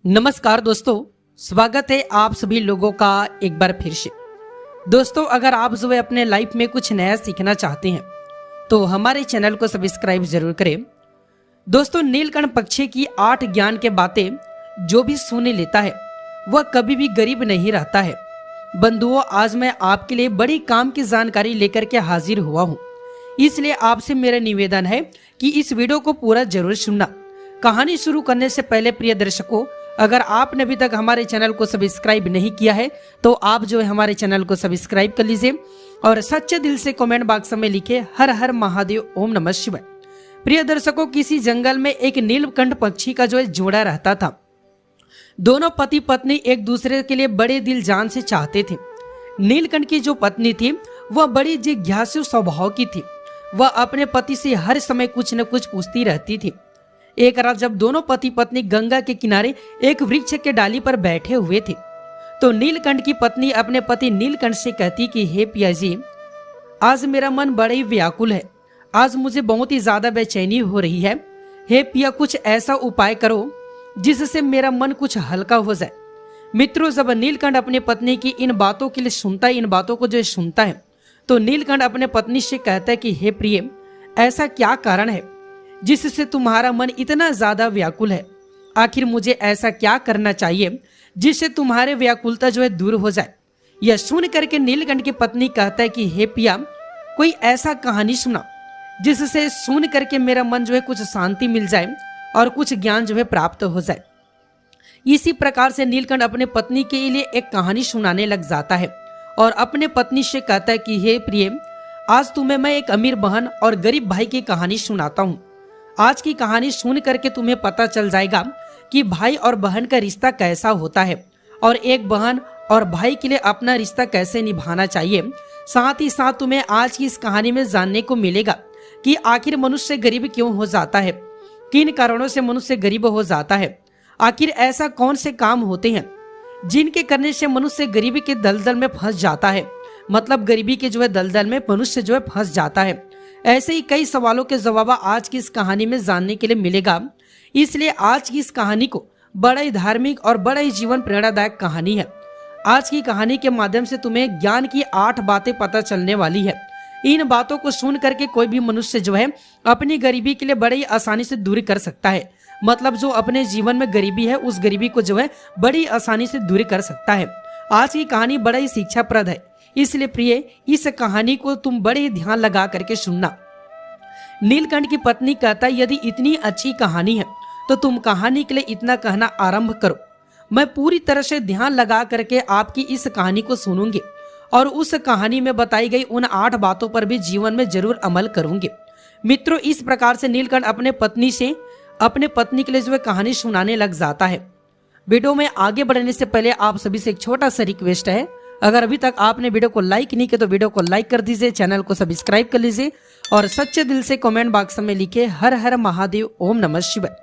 नमस्कार दोस्तों, स्वागत है आप सभी लोगों का एक बार फिर से। दोस्तों, अगर आप जो है अपने लाइफ में कुछ नया सीखना चाहते हैं तो हमारे चैनल को सब्सक्राइब जरूर करें। दोस्तों, नीलकंठ पक्षी की 8 ज्ञान के बातें जो भी सुन लेता है वह कभी भी गरीब नहीं रहता है। बंधुओं, आज मैं आपके लिए बड़ी काम की जानकारी लेकर के हाजिर हुआ हूँ, इसलिए आपसे मेरा निवेदन है कि इस वीडियो को पूरा जरूर सुनना। कहानी शुरू करने से पहले प्रिय दर्शकों, अगर आपने अभी तक हमारे चैनल को सब्सक्राइब नहीं किया है तो आप जो है हमारे चैनल को सब्सक्राइब कर लीजिए और सच्चे दिल से कमेंट बॉक्स में लिखे हर हर महादेव, ओम नमः शिवाय। प्रिय दर्शकों, किसी जंगल में एक नीलकंठ पक्षी का जो है जोड़ा रहता था। दोनों पति पत्नी एक दूसरे के लिए बड़े दिल जान से चाहते थे। नीलकंठ की जो पत्नी थी वह बड़ी जिज्ञासु स्वभाव की थी। वह अपने पति से हर समय कुछ न कुछ पूछती रहती थी। एक रात जब दोनों पति पत्नी गंगा के किनारे एक वृक्ष के डाली पर बैठे हुए थे तो नीलकंठ की पत्नी अपने पति नीलकंठ से कहती कि हे पिया जी, आज मेरा मन बड़ा ही व्याकुल है। आज मुझे बहुत ही ज्यादा बेचैनी हो रही है। हे पिया, कुछ ऐसा उपाय करो जिससे मेरा मन कुछ हल्का हो जाए। मित्रों, जब नीलकंठ अपने पत्नी की इन बातों के लिए सुनता है, इन बातों को जो सुनता है, तो नीलकंठ अपने पत्नी से कहता है कि हे प्रिय, ऐसा क्या कारण है जिससे तुम्हारा मन इतना ज्यादा व्याकुल है? आखिर मुझे ऐसा क्या करना चाहिए जिससे तुम्हारे व्याकुलता जो है दूर हो जाए? यह सुन करके नीलकंठ की पत्नी कहता है कि हे पिया, कोई ऐसा कहानी सुना जिससे सुन करके मेरा मन जो है कुछ शांति मिल जाए और कुछ ज्ञान जो है प्राप्त हो जाए। इसी प्रकार से नीलकंठ अपने पत्नी के लिए एक कहानी सुनाने लग जाता है और अपने पत्नी से कहता है कि हे प्रिय, आज तुम्हें मैं एक अमीर बहन और गरीब भाई की कहानी सुनाता हूँ। आज की कहानी सुन करके तुम्हें पता चल जाएगा कि भाई और बहन का रिश्ता कैसा होता है और एक बहन और भाई के लिए अपना रिश्ता कैसे निभाना चाहिए। साथ ही साथ तुम्हें आज की इस कहानी में जानने को मिलेगा कि आखिर मनुष्य गरीब क्यों हो जाता है, किन कारणों से मनुष्य गरीब हो जाता है। आखिर ऐसा कौन से काम होते हैं जिनके करने से मनुष्य गरीबी के दलदल में फंस जाता है, मतलब गरीबी के जो है दलदल में मनुष्य जो है फंस जाता है। ऐसे ही कई सवालों के जवाब आज की इस कहानी में जानने के लिए मिलेगा। इसलिए आज की इस कहानी को बड़ा ही धार्मिक और बड़ा ही जीवन प्रेरणादायक कहानी है। आज की कहानी के माध्यम से तुम्हें ज्ञान की 8 बातें पता चलने वाली है। इन बातों को सुन करके कोई भी मनुष्य जो है अपनी गरीबी के लिए बड़े ही आसानी से दूर कर सकता है। मतलब जो अपने जीवन में गरीबी है उस गरीबी को जो है बड़ी आसानी से दूर कर सकता है। आज की कहानी बड़ा ही शिक्षाप्रद है, इसलिए प्रिय, इस कहानी को तुम बड़े ही ध्यान लगा करके सुनना। नीलकंठ की पत्नी कहता है, यदि इतनी अच्छी कहानी है तो तुम कहानी के लिए इतना कहना आरंभ करो। मैं पूरी तरह से ध्यान लगा करके आपकी इस कहानी को सुनूंगी और उस कहानी में बताई गई उन 8 बातों पर भी जीवन में जरूर अमल करूंगी। मित्रों, इस प्रकार से नीलकंठ अपने पत्नी के लिए जो है कहानी सुनाने लग जाता है। वीडियो में आगे बढ़ने से पहले आप सभी से एक छोटा सा रिक्वेस्ट है, अगर अभी तक आपने वीडियो को लाइक नहीं किया तो वीडियो को लाइक कर दीजिए, चैनल को सब्सक्राइब कर लीजिए और सच्चे दिल से कमेंट बॉक्स में लिखे हर हर महादेव, ओम नमः शिवाय।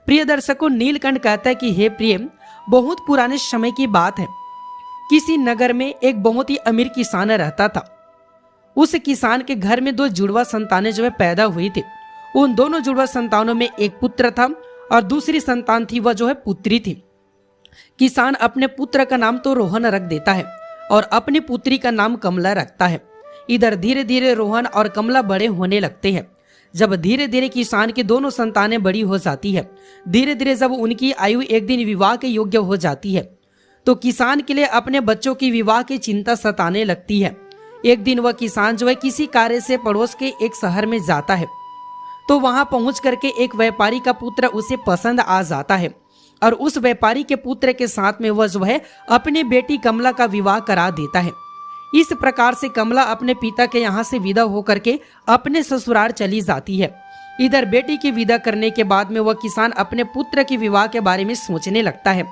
प्रिय दर्शकों, नीलकंठ कहता है कि हे प्रिय, बहुत पुराने समय की बात है। किसी नगर में एक बहुत ही अमीर किसान रहता था। उस किसान के घर में 2 जुड़वा संतानें जो है पैदा हुई थी। उन दोनों जुड़वा संतानों में एक पुत्र था और दूसरी संतान थी वह जो है पुत्री थी। किसान अपने पुत्र का नाम तो रोहन रख देता है और अपनी पुत्री का नाम कमला रखता है। इधर धीरे धीरे रोहन और कमला बड़े होने लगते हैं। जब धीरे धीरे किसान की दोनों संतानें बड़ी हो जाती है, धीरे धीरे जब उनकी आयु एक दिन विवाह के योग्य हो जाती है तो किसान के लिए अपने बच्चों की विवाह की चिंता सताने लगती है। एक दिन वह किसान जो है किसी कार्य से पड़ोस के एक शहर में जाता है तो वहां पहुंच करके एक व्यापारी का पुत्र उसे पसंद आ जाता है और उस व्यापारी के पुत्र के साथ में वह जो है अपनी बेटी कमला का विवाह करा देता है। इस प्रकार से कमला अपने पिता के यहाँ से विदा होकर के अपने ससुराल चली जाती है। इधर बेटी की विदा करने के बाद में वह किसान अपने पुत्र के विवाह के बारे में सोचने लगता है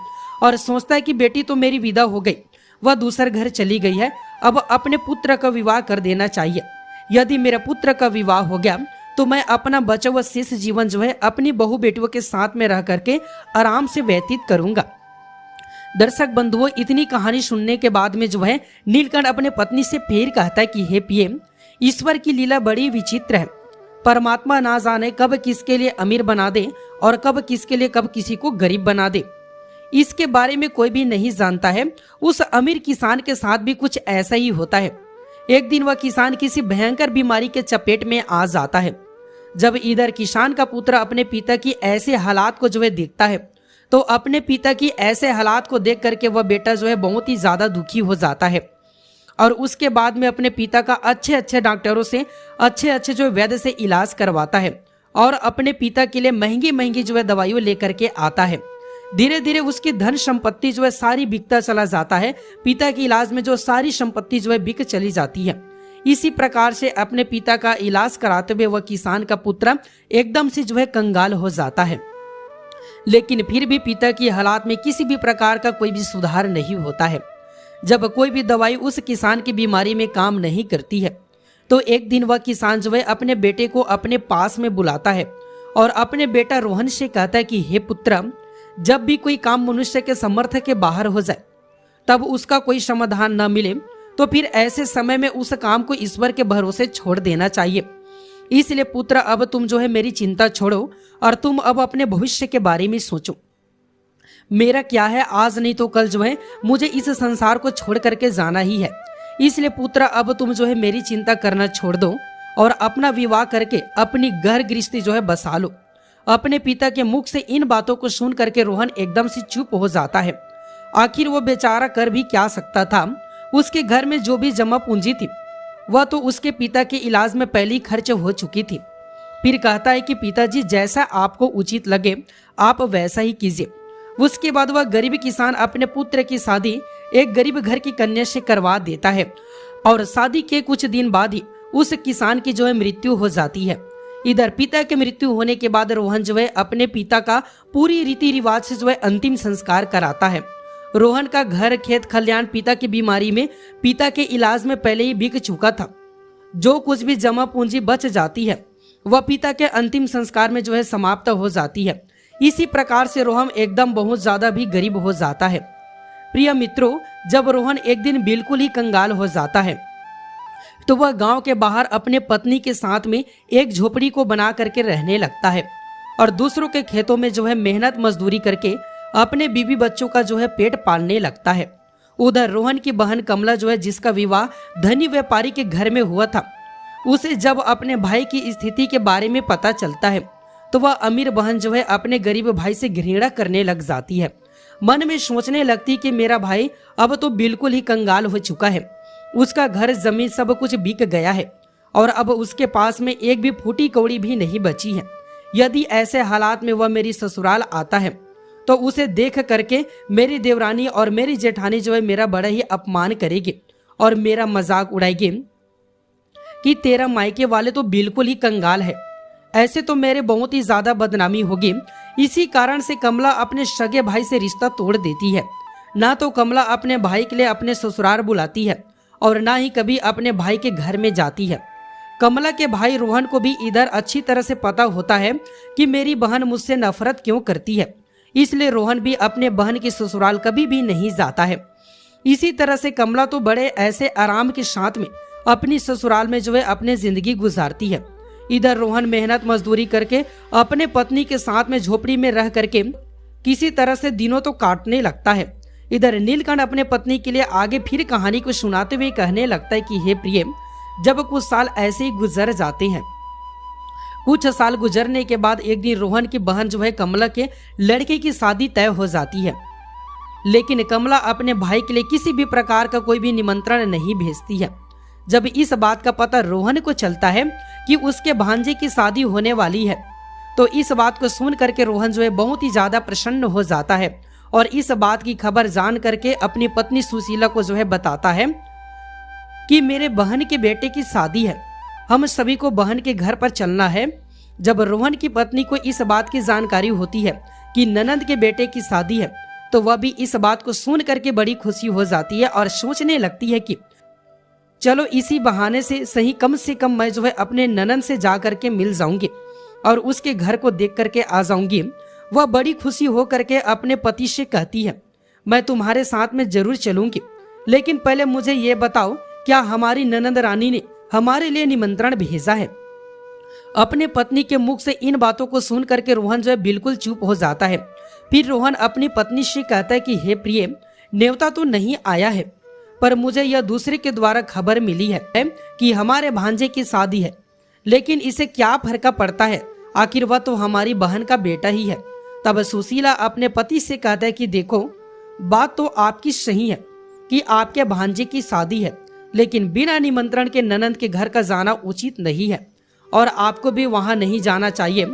और सोचता है कि बेटी तो मेरी विदा हो गई, वह दूसरे घर चली गई है, अब अपने पुत्र का विवाह कर देना चाहिए। यदि मेरे पुत्र का विवाह हो गया तो मैं अपना बचा हुआ शेष जीवन जो है अपनी बहू बेटियों के साथ में रह करके आराम से व्यतीत करूंगा। दर्शक बंधुओं, इतनी कहानी सुनने के बाद में जो है नीलकंठ अपने पत्नी से फिर कहता है कि हे प्रिय, ईश्वर की लीला बड़ी विचित्र है। परमात्मा ना जाने कब किसके लिए अमीर बना दे और कब किसके लिए कब किसी को गरीब बना दे। इसके बारे में कोई भी नहीं जानता है। उस अमीर किसान के साथ भी कुछ ऐसा ही होता है। एक दिन वह किसान किसी भयंकर बीमारी के चपेट में आ जाता है। जब इधर किसान का पुत्र अपने पिता की ऐसे हालात को देखता है, तो अपने पिता की ऐसे हालात को देख करके वह बेटा बहुत ही ज्यादा दुखी हो जाता है। और उसके बाद में अपने पिता का अच्छे अच्छे डॉक्टरों से अच्छे वैद्य से इलाज करवाता है और अपने पिता के लिए महंगी महंगी दवाइयां लेकर के आता है। धीरे धीरे उसकी धन संपत्ति सारी बिकता चला जाता है। पिता के इलाज में सारी संपत्ति बिक चली जाती है। इसी प्रकार से अपने पिता का इलाज कराते हुए वह किसान का पुत्र एकदम से कंगाल हो जाता है। लेकिन फिर भी पिता की हालात में किसी भी प्रकार का कोई भी सुधार नहीं होता है। जब कोई भी दवाई उस किसान की बीमारी में काम नहीं करती है, तो एक दिन वह किसान अपने बेटे को अपने पास में बुलाता है और अपने बेटा रोहन से कहता है कि हे पुत्र, जब भी कोई काम मनुष्य के समर्थ के बाहर हो जाए, तब उसका कोई समाधान न मिले, तो फिर ऐसे समय में उस काम को ईश्वर के भरोसे छोड़ देना चाहिए। इसलिए पुत्र, अब तुम मेरी चिंता छोड़ो और तुम अब अपने भविष्य के बारे में सोचो। मेरा क्या है, आज नहीं तो कल मुझे इस संसार को छोड़ करके जाना ही है। इसलिए पुत्र, अब तुम मेरी चिंता करना छोड़ दो और अपना विवाह करके अपनी घर गृहस्थी बसा लो। अपने पिता के मुख से इन बातों को सुन करके रोहन एकदम से चुप हो जाता है। आखिर वो बेचारा कर भी क्या सकता था। उसके घर में जो भी जमा पूंजी थी, वह तो उसके पिता के इलाज में पहले ही खर्च हो चुकी थी। फिर कहता है कि पिताजी, जैसा आपको उचित लगे आप वैसा ही कीजिए। उसके बाद वह गरीब किसान अपने पुत्र की शादी एक गरीब घर की कन्या से करवा देता है और शादी के कुछ दिन बाद ही उस किसान की मृत्यु हो जाती है। इधर पिता के मृत्यु होने के बाद रोहन अपने पिता का पूरी रीति रिवाज से अंतिम संस्कार कराता है। रोहन का घर खेत खलियान पिता की बीमारी में, पिता के इलाज में पहले ही बिक चुका था। जो कुछ भी जमा पूंजी बच जाती है वह पिता के अंतिम संस्कार में समाप्त हो जाती है। इसी प्रकार से रोहन एकदम बहुत ज्यादा भी गरीब हो जाता है। प्रिय मित्रों, जब रोहन एक दिन बिल्कुल ही कंगाल हो जाता है, तो वह गांव के बाहर अपने पत्नी के साथ में एक झोपड़ी को बना करके रहने लगता है और दूसरों के खेतों में मेहनत मजदूरी करके अपने बीवी बच्चों का पेट पालने लगता है। उधर रोहन की बहन कमला जिसका विवाह धनी व्यापारी के घर में हुआ था, उसे जब अपने भाई की स्थिति के बारे में पता चलता है, तो वह अमीर बहन अपने गरीब भाई से घृणा करने लग जाती है। मन में सोचने लगती कि मेरा भाई अब तो बिल्कुल ही कंगाल हो चुका है। उसका घर जमीन सब कुछ बिक गया है और अब उसके पास में एक भी फूटी कौड़ी भी नहीं बची है। यदि ऐसे हालात में वह मेरी ससुराल आता है, तो उसे देख करके मेरी देवरानी और मेरी जेठानी मेरा बड़ा ही अपमान करेगी और मेरा मजाक उड़ाएगी कि तेरा मायके वाले तो बिल्कुल ही कंगाल है। ऐसे तो मेरे बहुत ही ज्यादा बदनामी होगी। इसी कारण से कमला अपने सगे भाई से रिश्ता तोड़ देती है। ना तो कमला अपने भाई के लिए अपने ससुराल बुलाती है और ना ही कभी अपने भाई के घर में जाती है। कमला के भाई रोहन को भी इधर अच्छी तरह से पता होता है कि मेरी बहन मुझसे नफरत क्यों करती है, इसलिए रोहन भी अपने बहन के ससुराल कभी भी नहीं जाता है। इसी तरह से कमला तो बड़े ऐसे आराम के साथ में अपनी ससुराल में अपनी जिंदगी गुजारती है। इधर रोहन मेहनत मजदूरी करके अपने पत्नी के साथ में झोपड़ी में रह करके किसी तरह से दिनों तो काटने लगता है। इधर नीलकंठ अपने पत्नी के लिए आगे फिर कहानी को सुनाते हुए कहने लगता है कि हे प्रिय, जब कुछ साल ऐसे ही गुजर जाते हैं। कुछ साल गुजरने के बाद एक दिन रोहन की बहन कमला के लड़के की शादी तय हो जाती है, लेकिन कमला अपने भाई के लिए किसी भी प्रकार का कोई भी निमंत्रण नहीं भेजती है। जब इस बात का पता रोहन को चलता है कि उसके भांजे की शादी होने वाली है, तो इस बात को सुन करके रोहन बहुत ही ज्यादा प्रसन्न हो जाता है और इस बात की खबर जान करके अपनी पत्नी सुशीला को बताता है कि मेरे बहन के बेटे की शादी है, हम सभी को बहन के घर पर चलना है। जब रोहन की पत्नी को इस बात की जानकारी होती है कि ननंद के बेटे की शादी है, तो वह भी इस बात को सुन करके बड़ी खुशी हो जाती है और सोचने लगती है कि चलो इसी बहाने से सही कम से कम मैं अपने ननंद से जा करके मिल जाऊंगी और उसके घर को देख करके आ जाऊंगी। वह बड़ी खुशी हो करके अपने पति से कहती है, मैं तुम्हारे साथ में जरूर चलूंगी, लेकिन पहले मुझे ये बताओ, क्या हमारी ननंद रानी ने हमारे लिए निमंत्रण भेजा है? अपने पत्नी के मुख से इन बातों को सुन करके रोहन बिल्कुल चुप हो जाता है। फिर रोहन अपनी पत्नी से कहता है कि हे प्रिय, न्योता तो नहीं आया है, पर मुझे यह दूसरे के द्वारा खबर मिली है कि हमारे भांजे की शादी है। लेकिन इसे क्या फर्क पड़ता है, आखिर वह तो हमारी बहन का बेटा ही है। तब सुशीला अपने पति से कहता है कि देखो, बात तो आपकी सही है कि आपके भांजे की शादी है, लेकिन बिना निमंत्रण के ननंद के घर का जाना उचित नहीं है और आपको भी वहां नहीं जाना चाहिए।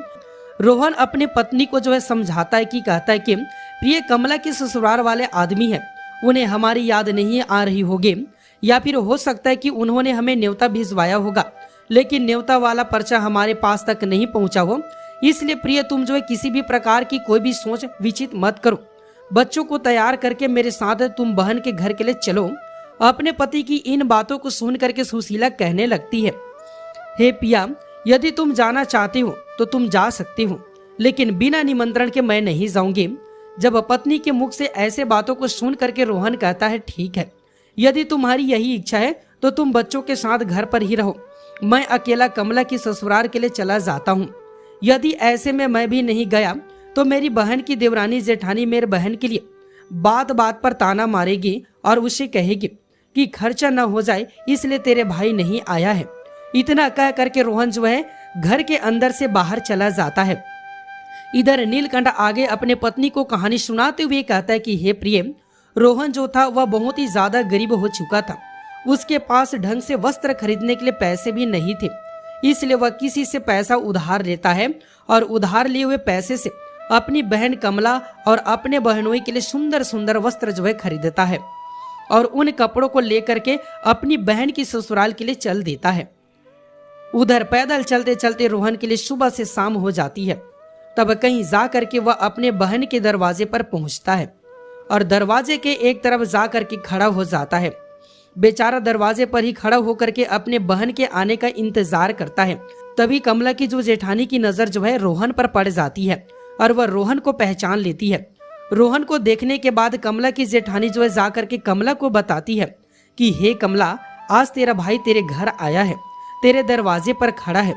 रोहन अपने पत्नी को समझाता है कि कहता है कि प्रिय, कमला के ससुराल वाले आदमी है, उन्हें हमारी याद नहीं आ रही होगी, या फिर हो सकता है कि उन्होंने हमें न्योता भिजवाया होगा, लेकिन न्योता वाला पर्चा हमारे पास तक नहीं पहुंचा हो। इसलिए प्रिय, तुम किसी भी प्रकार की कोई भी सोच विचित मत करो। बच्चों को तैयार करके मेरे साथ तुम बहन के घर के लिए चलो। अपने पति की इन बातों को सुन करके सुशीला कहने लगती है, हे पिया, यदि तुम जाना चाहते हो तो तुम जा सकते हो, लेकिन बिना निमंत्रण के मैं नहीं जाऊंगी। जब पत्नी के मुख से ऐसे बातों को सुन करके रोहन कहता है, ठीक है, यदि तुम्हारी यही इच्छा है तो तुम बच्चों के साथ घर पर ही रहो, मैं अकेला कमला की ससुराल के लिए चला जाता हूँ। यदि ऐसे में मैं भी नहीं गया तो मेरी बहन की देवरानी जेठानी मेरे बहन के लिए बात बात पर ताना मारेगी और उसे कहेगी कि खर्चा न हो जाए, इसलिए तेरे भाई नहीं आया है। इतना कह करके रोहन घर के अंदर से बाहर चला जाता है। इधर नीलकंठ आगे अपने पत्नी को कहानी सुनाते हुए कहता है कि हे प्रिय, रोहन जो था वह बहुत ही ज्यादा गरीब हो चुका था। उसके पास ढंग से वस्त्र खरीदने के लिए पैसे भी नहीं थे, इसलिए वह किसी से पैसा उधार लेता है और उधार लिए हुए पैसे से अपनी बहन कमला और अपने बहनोई के लिए सुंदर सुंदर वस्त्र खरीदता है और उन कपड़ों को लेकर के अपनी बहन की ससुराल के लिए चल देता है। उधर पैदल चलते चलते रोहन के लिए सुबह से शाम हो जाती है। तब कहीं जा करके वह अपने बहन के दरवाजे पर पहुंचता है और दरवाजे के एक तरफ जा करके खड़ा हो जाता है। बेचारा दरवाजे पर ही खड़ा होकर के अपने बहन के आने का इंतजार करता है। तभी कमला की जेठानी की नजर रोहन पर पड़ जाती है और वह रोहन को पहचान लेती है। रोहन को देखने के बाद कमला की जेठानी जा करके कमला को बताती है कि हे कमला, आज तेरा भाई तेरे घर आया है, तेरे दरवाजे पर खड़ा है।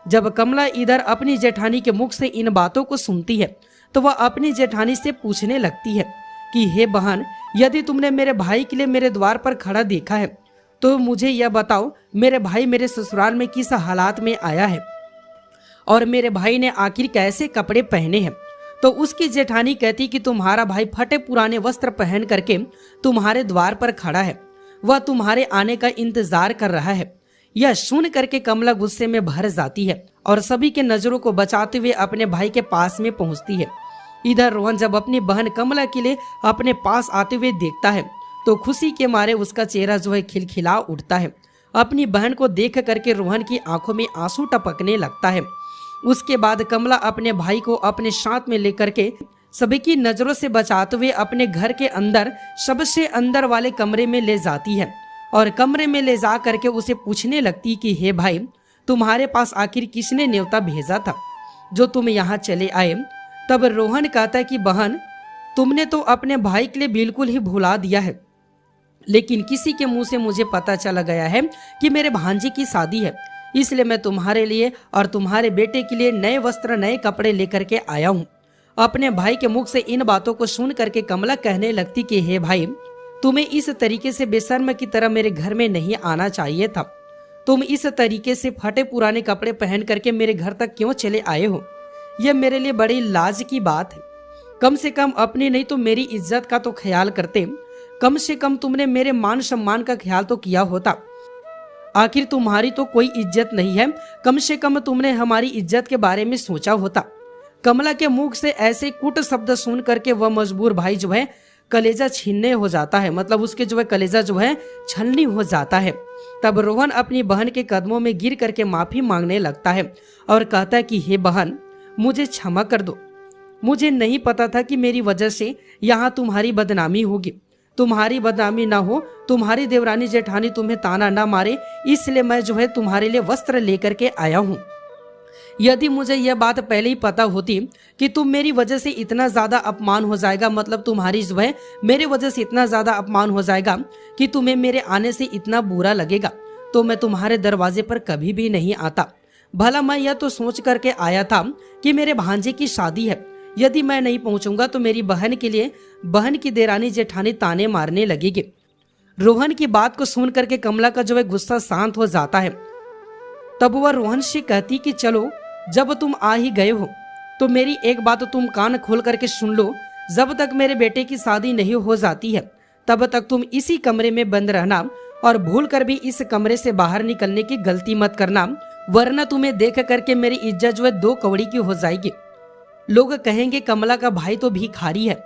जब कमला इधर अपनी जेठानी के मुख से इन बातों को सुनती है तो वह अपनी जेठानी से पूछने लगती है कि हे बहन, यदि तुमने मेरे भाई के लिए मेरे द्वार पर खड़ा देखा है तो मुझे यह बताओ, मेरे भाई मेरे ससुराल में किस हालात में आया है और मेरे भाई ने आखिर कैसे कपड़े पहने हैं। तो उसकी जेठानी कहती कि तुम्हारा भाई फटे पुराने वस्त्र पहन करके तुम्हारे द्वार पर खड़ा है, वह तुम्हारे आने का इंतजार कर रहा है। यह सुन करके कमला गुस्से में भर जाती है और सभी के नजरों को बचाते हुए अपने भाई के पास में पहुंचती है। इधर रोहन जब अपनी बहन कमला के लिए अपने पास आते हुए देखता है तो खुशी के मारे उसका चेहरा खिलखिला उठता है। अपनी बहन को देख करके रोहन की आंखों में आंसू टपकने लगता है। उसके बाद कमला अपने भाई को अपने साथ में लेकर के सभी की नजरों से बचाते हुए अपने घर के अंदर सबसे अंदर वाले कमरे में ले जाती है और कमरे में ले जा करके उसे पूछने लगती कि हे भाई, तुम्हारे पास आखिर किसने न्योता भेजा था जो तुम यहाँ चले आए। तब रोहन कहता है कि बहन, तुमने तो अपने भाई के लिए बिल्कुल ही भुला दिया है, लेकिन किसी के मुंह से मुझे पता चला गया है कि मेरे भांजे की शादी है, इसलिए मैं तुम्हारे लिए और तुम्हारे बेटे के लिए नए वस्त्र नए कपड़े लेकर के आया हूँ। अपने भाई के मुख से इन बातों को सुन करके कमला कहने लगती कि हे भाई, तुम्हें इस तरीके से बेशर्म की तरह मेरे घर में नहीं आना चाहिए था। तुम इस तरीके से फटे पुराने कपड़े पहन करके मेरे घर तक क्यों चले आए हो? यह मेरे लिए बड़ी लाज की बात है। कम से कम अपनी नहीं तो मेरी इज्जत का तो ख्याल करते। कम से कम तुमने मेरे मान सम्मान का ख्याल तो किया होता। आखिर तुम्हारी तो कोई इज्जत नहीं है, कम से कम तुमने हमारी इज्जत के बारे में सोचा होता। कमला के मुख से ऐसे कुट शब्द सुन करके वह मजबूर भाई कलेजा छीनने हो जाता है, मतलब उसके कलेजा छलनी हो जाता है। तब रोहन अपनी बहन के कदमों में गिर करके माफी मांगने लगता है और कहता है कि हे बहन, मुझे क्षमा कर दो। मुझे नहीं पता था कि मेरी वजह से यहाँ तुम्हारी बदनामी होगी। तुम्हारी बदनामी ना हो, तुम्हारी देवरानी जेठानी तुम्हें ताना ना मारे, इसलिए मैं तुम्हारे लिए वस्त्र लेकर के आया हूँ। यदि मुझे यह बात पहले ही पता होती कि तुम मेरी वजह से इतना ज्यादा अपमान हो जाएगा, मतलब तुम्हारी मेरे वजह से इतना ज्यादा अपमान हो जाएगा कि तुम्हें मेरे आने से इतना बुरा लगेगा, तो मैं तुम्हारे दरवाजे पर कभी भी नहीं आता। भला मैं यह तो सोच करके आया था कि मेरे भांजे की शादी है, यदि मैं नहीं पहुंचूंगा तो मेरी बहन के लिए बहन की देरानी जेठानी ताने मारने लगेगी। रोहन की बात को सुन करके कमला का जो है गुस्सा शांत हो जाता है। तब वह रोहन से कहती कि चलो, जब तुम आ ही गए हो तो मेरी एक बात तुम कान खोल करके सुन लो। जब तक मेरे बेटे की शादी नहीं हो जाती है तब तक तुम इसी कमरे में बंद रहना और भूल कर भी इस कमरे से बाहर निकलने की गलती मत करना, वरना तुम्हें देख करके मेरी इज्जत जो है 2 कौड़ी की हो जाएगी। लोग कहेंगे कमला का भाई तो भिखारी है।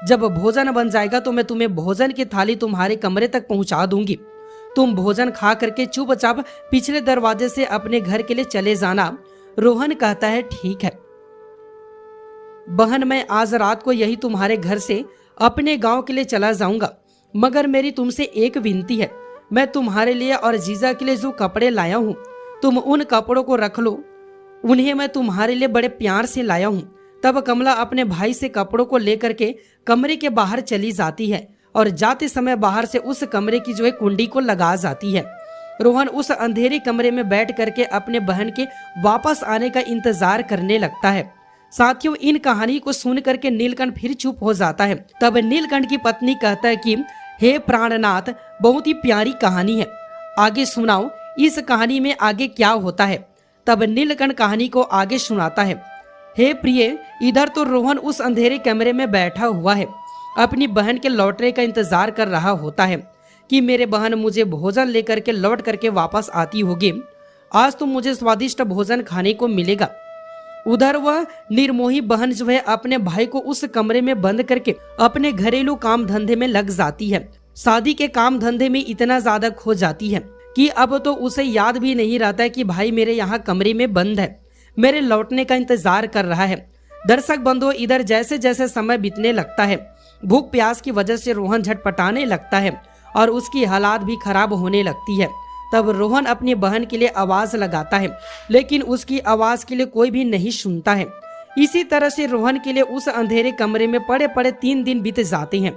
जब भोजन बन जाएगा तो मैं तुम्हें भोजन की थाली तुम्हारे कमरे तक पहुंचा दूंगी। तुम भोजन खा करके चुपचाप पिछले दरवाजे से अपने घर के लिए चले जाना। रोहन कहता है ठीक है बहन, मैं आज रात को यही तुम्हारे घर से अपने गांव के लिए चला जाऊंगा, मगर मेरी तुमसे एक विनती है। मैं तुम्हारे लिए और जीजा के लिए जो कपड़े लाया हूँ तुम उन कपड़ों को रख लो, उन्हें मैं तुम्हारे लिए बड़े प्यार से लाया हूँ। तब कमला अपने भाई से कपड़ों को लेकर के कमरे के बाहर चली जाती है और जाते समय बाहर से उस कमरे की जो है कुंडी को लगा जाती है। रोहन उस अंधेरे कमरे में बैठ करके अपने बहन के वापस आने का इंतजार करने लगता है। साथियों, इन कहानी को सुन करके नीलकंठ फिर चुप हो जाता है। तब नीलकंठ की पत्नी कहता है कि हे प्राणनाथ, बहुत ही प्यारी कहानी है, आगे सुनाओ, इस कहानी में आगे क्या होता है। तब नीलकंठ कहानी को आगे सुनाता है। हे प्रिय, इधर तो रोहन उस अंधेरे कमरे में बैठा हुआ है, अपनी बहन के लौटने का इंतजार कर रहा होता है कि मेरे बहन मुझे भोजन लेकर के लौट करके वापस आती होगी, आज तो मुझे स्वादिष्ट भोजन खाने को मिलेगा। उधर वह निर्मोही बहन जो है अपने भाई को उस कमरे में बंद करके अपने घरेलू काम धंधे में लग जाती है। शादी के काम धंधे में इतना ज्यादा खो जाती है कि अब तो उसे याद भी नहीं रहता है कि भाई मेरे यहाँ कमरे में बंद है, मेरे लौटने का इंतजार कर रहा है। दर्शक बंधुओं, इधर जैसे जैसे समय बीतने लगता है, भूख प्यास की वजह से रोहन झटपटाने लगता है और उसकी हालात भी खराब होने लगती है। तब रोहन अपनी बहन के लिए आवाज लगाता है, लेकिन उसकी आवाज के लिए कोई भी नहीं सुनता है। इसी तरह से रोहन के लिए उस अंधेरे कमरे में पड़े पड़े 3 दिन बीत जाते हैं।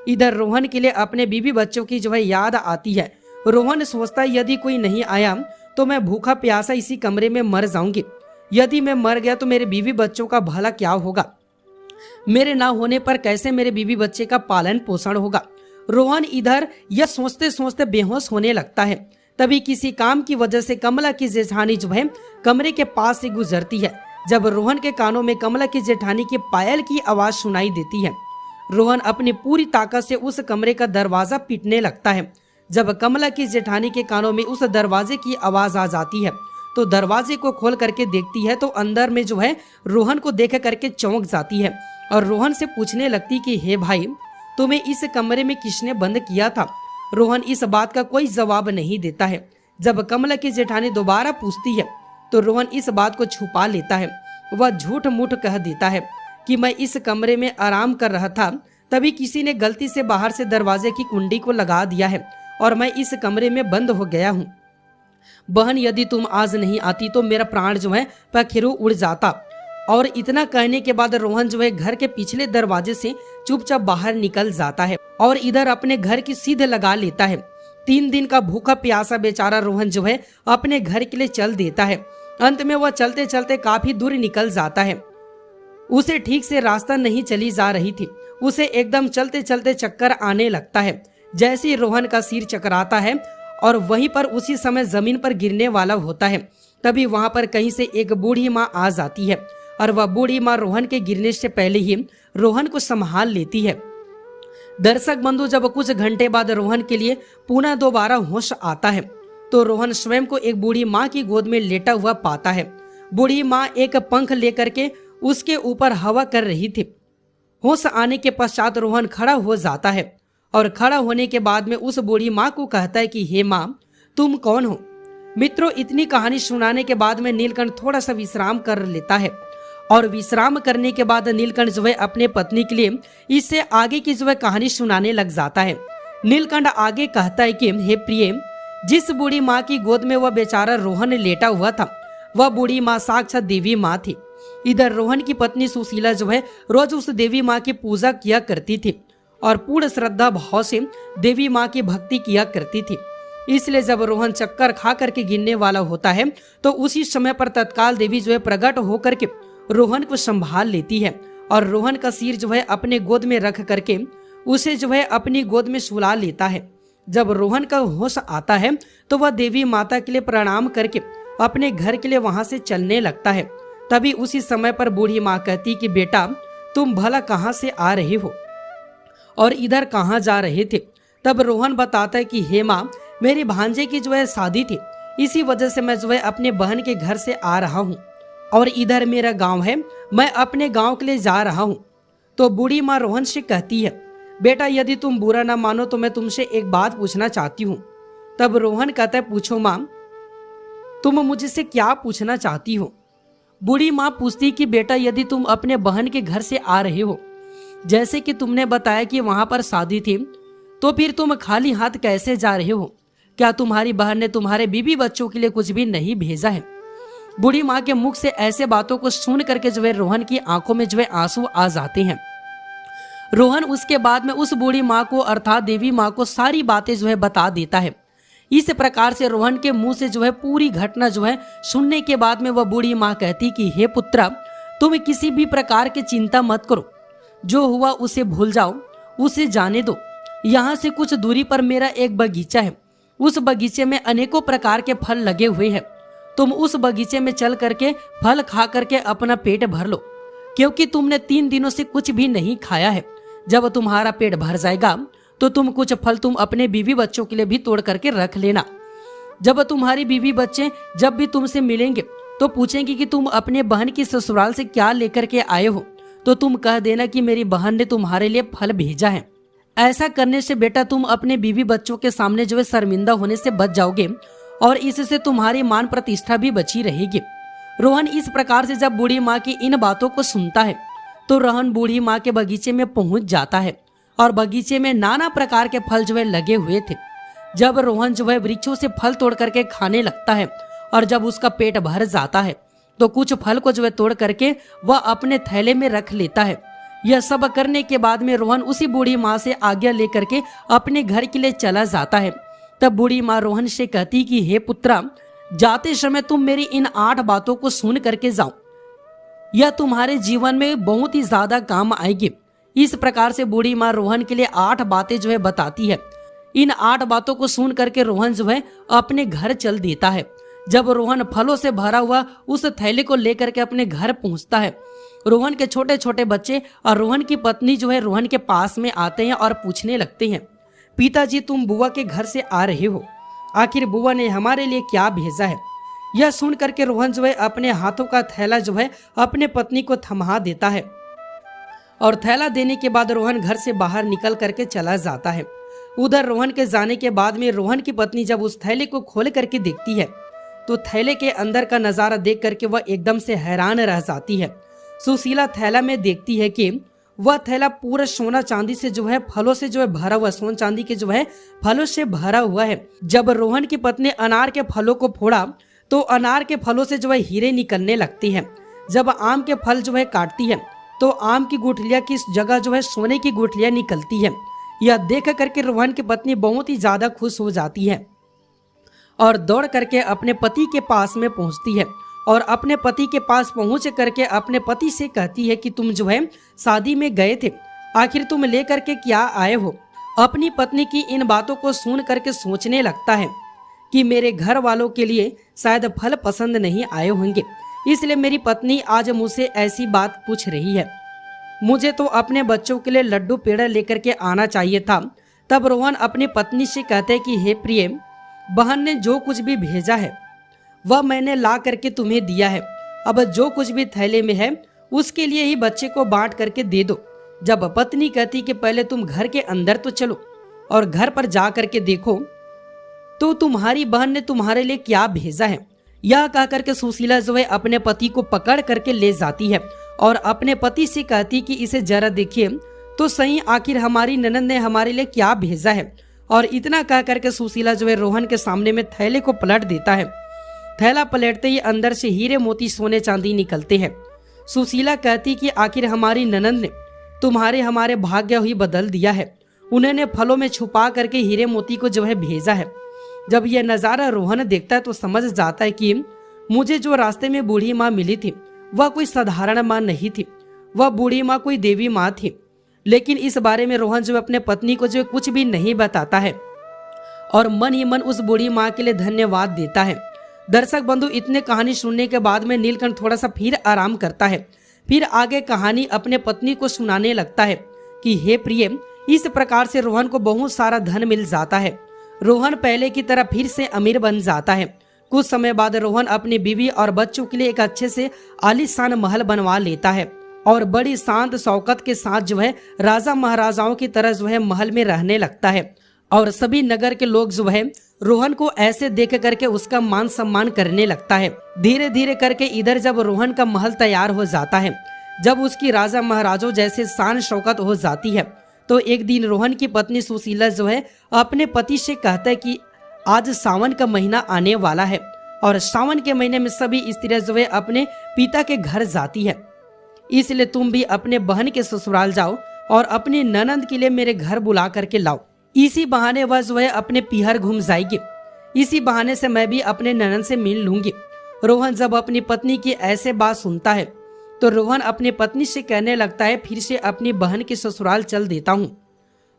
इधर रोहन के लिए अपने बीवी बच्चों की जो है याद आती है। रोहन सोचता है यदि कोई नहीं आया तो मैं भूखा प्यासा इसी कमरे में मर जाऊंगी। यदि मैं मर गया तो मेरे बीवी बच्चों का भला क्या होगा, मेरे ना होने पर कैसे मेरे बीवी बच्चे का पालन पोषण होगा। रोहन इधर यह सोचते सोचते बेहोश होने लगता है। तभी किसी काम की वजह से कमला की जेठानी जो है कमरे के पास से गुजरती है। जब रोहन के कानों में कमला की जेठानी की पायल की आवाज सुनाई देती है, रोहन अपनी पूरी ताकत से उस कमरे का दरवाजा पीटने लगता है। जब कमला की जेठानी के कानों में उस दरवाजे की आवाज आ जाती है तो दरवाजे को खोल करके देखती है तो अंदर में जो है रोहन को देख करके चौंक जाती है और रोहन से पूछने लगती कि हे भाई, तुम्हें इस कमरे में किसने बंद किया था। रोहन इस बात का कोई जवाब नहीं देता है। जब कमला की जेठानी दोबारा पूछती है तो रोहन इस बात को छुपा लेता है। वह झूठ मूठ कह देता है कि मैं इस कमरे में आराम कर रहा था, तभी किसी ने गलती से बाहर से दरवाजे की कुंडी को लगा दिया है और मैं इस कमरे में बंद हो गया हूँ। बहन, यदि तुम आज नहीं आती तो मेरा प्राण जो है पखेरु उड़ जाता। और इतना कहने के बाद रोहन जो है घर के पिछले दरवाजे से चुपचाप बाहर निकल जाता है और इधर अपने घर की सीधे लगा लेता है। 3 दिन का भूखा प्यासा बेचारा रोहन जो है अपने घर के लिए चल देता है। अंत में वह चलते चलते काफी दूर निकल जाता है। उसे ठीक से रास्ता नहीं चली जा रही थी, उसे एकदम चलते चलते चक्कर आने लगता है। जैसे ही रोहन का सिर चकराता है और वहीं पर उसी समय जमीन पर गिरने वाला होता है, तभी वहां पर कहीं से एक बूढ़ी माँ आ जाती है और वह बूढ़ी माँ रोहन के गिरने से पहले ही रोहन को संभाल लेती है। दर्शक बंधु, जब कुछ घंटे बाद रोहन के लिए पुनः दोबारा होश आता है तो रोहन स्वयं को एक बूढ़ी माँ की गोद में लेटा हुआ पाता है। बूढ़ी माँ एक पंख लेकर के उसके ऊपर हवा कर रही थी। होश आने के पश्चात रोहन खड़ा हो जाता है और खड़ा होने के बाद में उस बूढ़ी माँ को कहता है कि हे माँ, तुम कौन हो। मित्रों, इतनी कहानी सुनाने के बाद में नीलकंठ थोड़ा सा विश्राम कर लेता है और विश्राम करने के बाद नीलकंठ जो है अपने पत्नी के लिए इससे आगे की जो है कहानी सुनाने लग जाता है। नीलकंठ आगे कहता है कि हे प्रिय, जिस बूढ़ी माँ की गोद में वह बेचारा रोहन लेटा हुआ था, वह बूढ़ी माँ साक्षात देवी माँ थी। इधर रोहन की पत्नी सुशीला जो है रोज उस देवी माँ की पूजा किया करती थी और पूर्ण श्रद्धा भाव से देवी माँ की भक्ति किया करती थी। इसलिए जब रोहन चक्कर खा करके गिरने वाला होता है तो उसी समय पर तत्काल देवी जो है प्रकट होकर के रोहन को संभाल लेती है और रोहन का सिर जो है अपने गोद में रख करके उसे जो है अपनी गोद में सुला लेता है। जब रोहन का होश आता है तो वह देवी माता के लिए प्रणाम करके अपने घर के लिए वहां से चलने लगता है। तभी उसी समय पर बूढ़ी माँ कहती कि बेटा, तुम भला कहाँ से आ रहे हो और इधर कहाँ जा रहे थे। तब रोहन बताता है कि हे माँ, मेरी भांजे की जो है शादी थी, इसी वजह से मैं जो है अपने बहन के घर से आ रहा हूँ और इधर मेरा गांव है, मैं अपने गांव के लिए जा रहा हूँ। तो बूढ़ी माँ रोहन से कहती है, बेटा यदि तुम बुरा ना मानो तो मैं तुमसे एक बात पूछना चाहती हूँ। तब रोहन कहता है, पूछो माँ, तुम मुझसे क्या पूछना चाहती हो। बूढ़ी माँ पूछती कि बेटा यदि तुम अपने बहन के घर से आ रहे हो, जैसे कि तुमने बताया कि वहां पर शादी थी, तो फिर तुम खाली हाथ कैसे जा रहे हो। क्या तुम्हारी बहन ने तुम्हारे बीबी बच्चों के लिए कुछ भी नहीं भेजा है। बूढ़ी माँ के मुख से ऐसे बातों को सुन करके जो है रोहन की आंखों में जो है आंसू आ जाते हैं। रोहन उसके बाद में उस बूढ़ी माँ को अर्थात देवी माँ को सारी बातें जो है बता देता है। इस प्रकार से रोहन के मुंह से जो है पूरी घटना जो है सुनने के बाद में वह बूढ़ी माँ कहती कि हे पुत्रा, तुम किसी भी प्रकार की चिंता मत करो, जो हुआ उसे भूल जाओ, उसे जाने दो। यहाँ से कुछ दूरी पर मेरा एक बगीचा है, उस बगीचे में अनेकों प्रकार के फल लगे हुए हैं। तुम उस बगीचे में चल करके फल खा करके अपना पेट भर लो, क्योंकि तुमने 3 दिनों से कुछ भी नहीं खाया है। जब तुम्हारा पेट भर जाएगा तो तुम कुछ फल तुम अपने बीवी बच्चों के लिए भी तोड़ करके रख लेना। जब तुम्हारी बीवी बच्चे जब भी तुमसे मिलेंगे तो पूछेंगे कि तुम अपने बहन की ससुराल से क्या लेकर के आए हो, तो तुम कह देना कि मेरी बहन ने तुम्हारे लिए फल भेजा है। ऐसा करने से बेटा तुम अपने बीवी बच्चों के सामने जो है शर्मिंदा होने से बच जाओगे और इससे तुम्हारी मान प्रतिष्ठा भी बची रहेगी। रोहन इस प्रकार से जब बूढ़ी माँ की इन बातों को सुनता है तो रोहन बूढ़ी माँ के बगीचे में पहुंच जाता है और बगीचे में नाना प्रकार के फल जो है लगे हुए थे। जब रोहन जो है वृक्षों से फल तोड़ करके खाने लगता है और जब उसका पेट भर जाता है तो कुछ फल को जो है तोड़ करके वह अपने थैले में रख लेता है। यह सब करने के बाद में रोहन उसी बूढ़ी माँ से आज्ञा लेकर के अपने घर के लिए चला जाता है। तब बूढ़ी माँ रोहन से कहती कि हे पुत्रा, जाते समय तुम मेरी इन 8 बातों को सुन करके जाओ, यह तुम्हारे जीवन में बहुत ही ज्यादा काम आएगी। इस प्रकार से बूढ़ी माँ रोहन के लिए 8 बातें जो है बताती है। इन 8 बातों को सुन करके रोहन जो है अपने घर चल देता है। जब रोहन फलों से भरा हुआ उस थैले को लेकर के अपने घर पहुंचता है, रोहन के छोटे छोटे बच्चे और रोहन की पत्नी जो है रोहन के पास में आते हैं और पूछने लगते हैं, पिताजी तुम बुआ के घर से आ रहे हो, आखिर बुआ ने हमारे लिए क्या भेजा है। यह सुन करके रोहन जो है अपने हाथों का थैला जो है अपने पत्नी को थमा देता है और थैला देने के बाद रोहन घर से बाहर निकल करके चला जाता है। उधर रोहन के जाने के बाद में रोहन की पत्नी जब उस थैले को खोल करके देखती है तो थैले के अंदर का नजारा देख करके वह एकदम से हैरान रह जाती है। सुशीला थैला में देखती है कि वह थैला पूरा सोना चांदी से जो है फलों से जो है भरा हुआ, सोन चांदी के जो है फलों से भरा हुआ है। जब रोहन की पत्नी अनार के फलों को फोड़ा तो अनार के फलों से जो है हीरे निकलने लगती है। जब आम के फल जो है काटती है तो आम की गुठलियां की जगह जो है सोने की गुठलियां निकलती है। यह देख करके रोहन की पत्नी बहुत ही ज्यादा खुश हो जाती है और दौड़ करके अपने पति के पास में पहुंचती है और अपने पति के पास पहुंच करके अपने पति से कहती है कि तुम जो है शादी में गए थे, आखिर तुम लेकर के क्या आए हो। अपनी पत्नी की इन बातों को सुन करके सोचने लगता है कि मेरे घर वालों के लिए शायद फल पसंद नहीं आए होंगे, इसलिए मेरी पत्नी आज मुझसे ऐसी बात पूछ रही है। मुझे तो अपने बच्चों के लिए लड्डू पेड़ा लेकर के आना चाहिए था। तब रोहन अपनी पत्नी से कहते कि हे प्रिय, बहन ने जो कुछ भी भेजा है वह मैंने ला करके तुम्हें दिया है। अब जो कुछ भी थैले में है उसके लिए ही बच्चे को बांट करके दे दो। जब पत्नी कहती कि पहले तुम घर के अंदर तो चलो और घर पर जा करके देखो तो तुम्हारी बहन ने तुम्हारे लिए क्या भेजा है। यह कह करके सुशीला जो है अपने पति को पकड़ करके ले जाती है और अपने पति से कहती कि इसे जरा देखिए तो सही, आखिर हमारी ननद ने हमारे लिए क्या भेजा है। और इतना कह करके सुशीला जो है रोहन के सामने में थैले को पलट देता है। थैला पलटते ही अंदर से हीरे मोती सोने चांदी निकलते हैं। सुशीला कहती कि आखिर हमारी ननद ने तुम्हारे हमारे भाग्य ही बदल दिया है, उन्होंने फलों में छुपा करके हीरे मोती को जो है भेजा है। जब यह नजारा रोहन देखता है तो समझ जाता है कि मुझे जो रास्ते में बूढ़ी माँ मिली थी वह कोई साधारण माँ नहीं थी, वह बूढ़ी माँ कोई देवी माँ थी। लेकिन इस बारे में रोहन जो अपने पत्नी को जो कुछ भी नहीं बताता है और मन ही मन उस बूढ़ी माँ के लिए धन्यवाद देता है। दर्शक बंधु, इतने कहानी सुनने के बाद में नीलकंठ थोड़ा सा फिर आराम करता है। फिर आगे कहानी अपने पत्नी को सुनाने लगता है कि हे प्रिय, इस प्रकार से रोहन को बहुत सारा धन मिल जाता है। रोहन पहले की तरह फिर से अमीर बन जाता है। कुछ समय बाद रोहन अपनी बीवी और बच्चों के लिए एक अच्छे से आलीशान महल बनवा लेता है और बड़ी शांत शौकत के साथ जो है राजा महाराजाओं की तरह जो है महल में रहने लगता है। और सभी नगर के लोग जो है रोहन को ऐसे देख करके उसका मान सम्मान करने लगता है। धीरे धीरे करके इधर जब रोहन का महल तैयार हो जाता है, जब उसकी राजा महाराजों जैसे शान शौकत हो जाती है, तो एक दिन रोहन की पत्नी सुशीला जो है अपने पति से कहता है कि आज सावन का महीना आने वाला है और सावन के महीने में सभी स्त्रियां जो है अपने पिता के घर जाती है, इसलिए तुम भी अपने बहन के ससुराल जाओ और अपनी ननंद के लिए मेरे घर बुला करके लाओ। इसी बहाने वह जो है अपने पीहर घूम जाएगी। इसी बहाने से मैं भी अपने ननंद से मिल लूंगी। रोहन जब अपनी पत्नी की ऐसे बात सुनता है तो रोहन अपनी पत्नी से कहने लगता है फिर से अपनी बहन के ससुराल चल देता हूँ।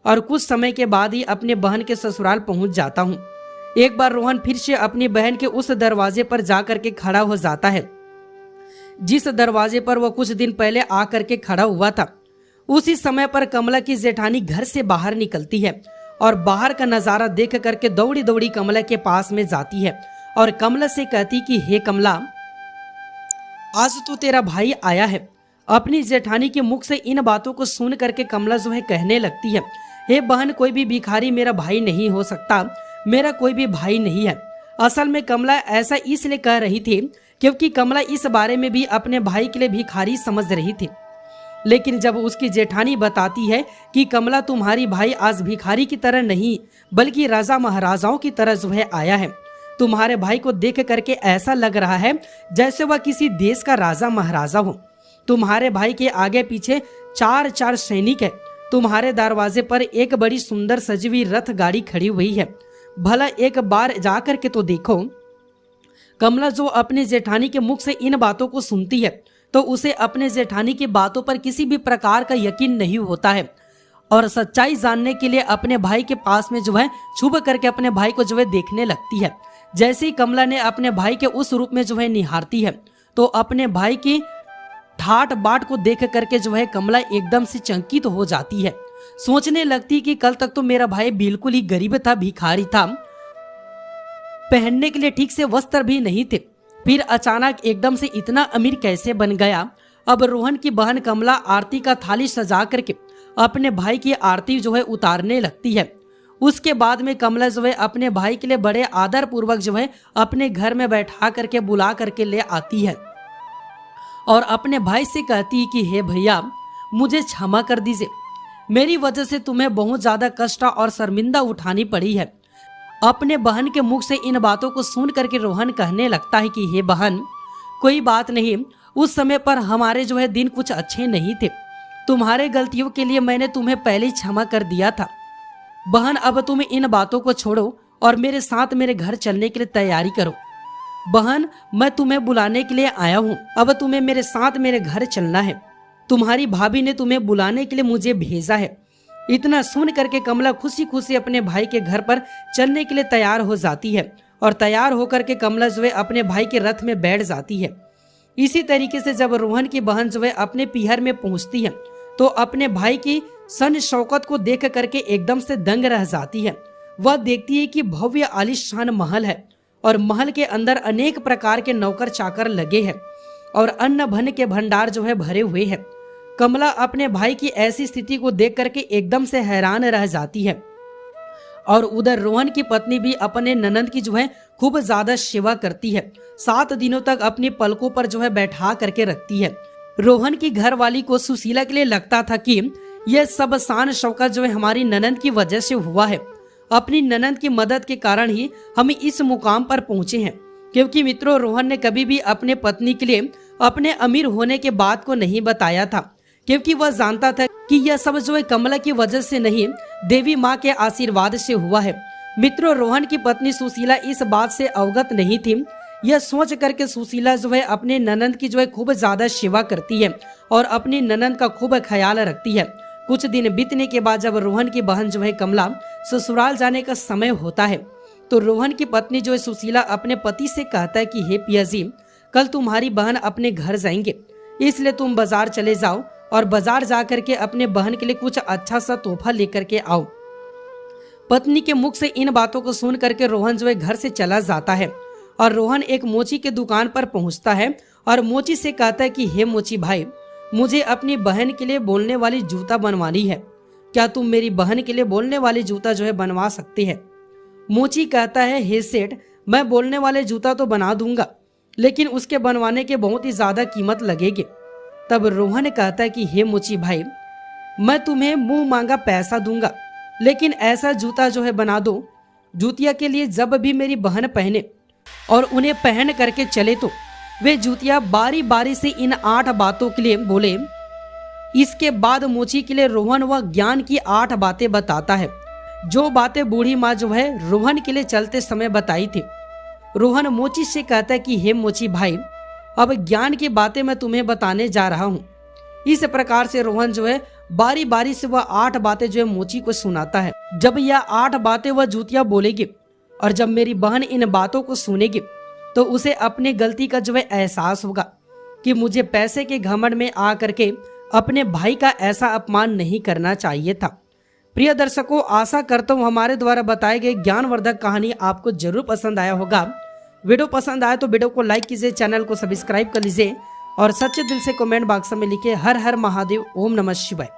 और कुछ समय के बाद ही अपने बहन के ससुराल पहुंच जाता हूँ। एक बार रोहन फिर से अपनी बहन के उस दरवाजे पर जाकर के खड़ा हो जाता है जिस दरवाजे पर वह कुछ दिन पहले आकर के खड़ा हुआ था। उसी समय पर कमला की जेठानी घर से बाहर निकलती है और बाहर का नजारा देख करके दौड़ी दौड़ी कमला के पास में जाती है और कमला से कहती कि हे कमला, आज तो तेरा भाई आया है। अपनी जेठानी के मुख से इन बातों को सुन करके कमला जो है कहने लगती है, हे बहन, कोई भी भिखारी मेरा भाई नहीं हो सकता, मेरा कोई भी भाई नहीं है। असल में कमला ऐसा इसलिए कह रही थी क्योंकि कमला इस बारे में भी अपने भाई के लिए भिखारी समझ रही थी। लेकिन जब उसकी जेठानी बताती है कि कमला, तुम्हारी भाई आज भिखारी की तरह नहीं बल्कि राजा महाराजाओं की तरह जो है आया है। तुम्हारे भाई को देख करके ऐसा लग रहा है जैसे वह किसी देश का राजा महाराजा हो। तुम्हारे भाई के आगे पीछे चार सैनिक है। तुम्हारे दरवाजे पर एक बड़ी सुंदर सजी हुई रथ गाड़ी खड़ी हुई है। भला एक बार जाकर के तो देखो। कमला जो अपने जेठानी के मुख से इन बातों को सुनती है तो उसे अपने जेठानी की बातों पर किसी भी प्रकार का यकीन नहीं होता है और सच्चाई जानने के लिए अपने भाई के पास में जो है छुप करके अपने भाई को जो है देखने लगती है। जैसे ही कमला ने अपने भाई के उस रूप में जो है निहारती है तो अपने भाई की ठाट बाट को देख करके जो है कमला एकदम से चकित हो जाती है। सोचने लगती कि कल तक तो मेरा भाई बिल्कुल ही गरीब था, भिखारी था, पहनने के लिए ठीक से वस्त्र भी नहीं थे, फिर अचानक एकदम से इतना अमीर कैसे बन गया। अब रोहन की बहन कमला आरती का थाली सजा करके अपने भाई की आरती जो है उतारने लगती है। उसके बाद में कमला जो है अपने भाई के लिए बड़े आदर पूर्वक जो है अपने घर में बैठा करके बुला करके ले आती है और अपने भाई से कहती है कि हे भैया, मुझे क्षमा कर दीजिए, मेरी वजह से तुम्हें बहुत ज्यादा कष्ट और शर्मिंदा उठानी पड़ी है। अपने बहन के मुख से इन बातों को सुन करके रोहन कहने लगता है कि हे बहन, कोई बात नहीं, उस समय पर हमारे जो है दिन कुछ अच्छे नहीं थे। तुम्हारे गलतियों के लिए मैंने तुम्हें पहले ही क्षमा कर दिया था। बहन, अब तुम इन बातों को छोड़ो और मेरे साथ मेरे घर चलने के लिए तैयारी करो। बहन, मैं तुम्हें बुलाने के लिए आया हूँ, अब तुम्हें मेरे साथ मेरे घर चलना है। तुम्हारी भाभी ने तुम्हें बुलाने के लिए मुझे भेजा है। इतना सुन करके कमला खुशी खुशी अपने भाई के घर पर चलने के लिए तैयार हो जाती है और तैयार होकर के कमला जो है अपने भाई के रथ में बैठ जाती है। इसी तरीके से जब रोहन की बहन जो है अपने पीहर में पहुंचती है तो अपने भाई की सन शौकत को देख करके एकदम से दंग रह जाती है। वह देखती है कि भव्य आलीशान महल है और महल के अंदर अनेक प्रकार के नौकर चाकर लगे हैं और अन्न भन के भंडार जो है भरे हुए हैं। कमला अपने भाई की ऐसी स्थिति को देख करके एकदम से हैरान रह जाती है और उधर रोहन की पत्नी भी अपने ननंद की जो है खूब ज्यादा सेवा करती है। 7 दिनों तक अपनी पलकों पर जो है बैठा करके रखती है। रोहन की घरवाली को सुशीला के लिए लगता था कि यह सब शान शौकत जो है हमारी ननंद की वजह से हुआ है। अपनी ननंद की मदद के कारण ही हम इस मुकाम पर पहुंचे हैं। क्योंकि मित्रों, रोहन ने कभी भी अपने पत्नी के लिए अपने अमीर होने के बात को नहीं बताया था, क्योंकि वह जानता था कि यह सब जो है कमला की वजह से नहीं, देवी माँ के आशीर्वाद से हुआ है। मित्रों, रोहन की पत्नी सुशीला इस बात से अवगत नहीं थी यह सोच करके सुशीला जो है अपने ननंद की जो है खूब ज्यादा सेवा करती है और अपनी ननंद का खूब ख्याल रखती है। कुछ दिन बीतने के बाद जब रोहन की बहन जो है कमला ससुराल जाने का समय होता है तो रोहन की पत्नी जो है सुशीला अपने पति से कहता है कि हे पिया जी, कल तुम्हारी बहन अपने घर जाएंगे, इसलिए तुम बाजार चले जाओ और बाजार जा करके अपने बहन के लिए कुछ अच्छा सा तोहफा लेकर के आओ। पत्नी के मुख से इन बातों को सुन करके रोहन जो है घर से चला जाता है और रोहन एक मोची के दुकान पर पहुंचता है और मोची से कहता है कि हे मोची भाई, मुझे अपनी बहन के लिए बोलने वाली जूता बनवानी है, क्या तुम मेरी बहन के लिए बोलने वाली जूता जो है बनवा सकते हैं? मोची कहता है हे सेठ, मैं बोलने वाले जूता तो बना दूंगा, लेकिन उसके बनवाने के बहुत ही ज्यादा कीमत लगेगी। तब रोहन कहता है कि हे मोची भाई, मैं तुम्हें मुंह मांगा पैसा दूंगा, लेकिन ऐसा जूता जो है बना दो जूतिया के लिए जब भी मेरी बहन पहने और उन्हें पहन करके चले तो वे जूतिया बारी बारी से इन 8 बातों के लिए बोले। इसके बाद मोची के लिए रोहन वह ज्ञान की 8 बातें बताता है, जो बातें बूढ़ी माँ जो है रोहन के लिए चलते समय बताई थी। रोहन मोची से कहता है कि हे मोची भाई, अब ज्ञान की बातें मैं तुम्हें बताने जा रहा हूँ। इस प्रकार से रोहन जो है बारी बारी से वह 8 बातें जो है मोची को सुनाता है। जब यह 8 बातें वह जूतिया बोलेगी और जब मेरी बहन इन बातों को सुनेगी तो उसे अपने गलती का जो है एहसास होगा कि मुझे पैसे के घमंड में आ करके अपने भाई का ऐसा अपमान नहीं करना चाहिए था। प्रिय दर्शकों, आशा करता हूँ हमारे द्वारा बताए गए ज्ञानवर्धक कहानी आपको जरूर पसंद आया होगा। वीडियो पसंद आया तो वीडियो को लाइक कीजिए, चैनल को सब्सक्राइब कर लीजिए और सच्चे दिल से कमेंट बॉक्स में लिखिए हर हर महादेव, ओम नमः शिवाय।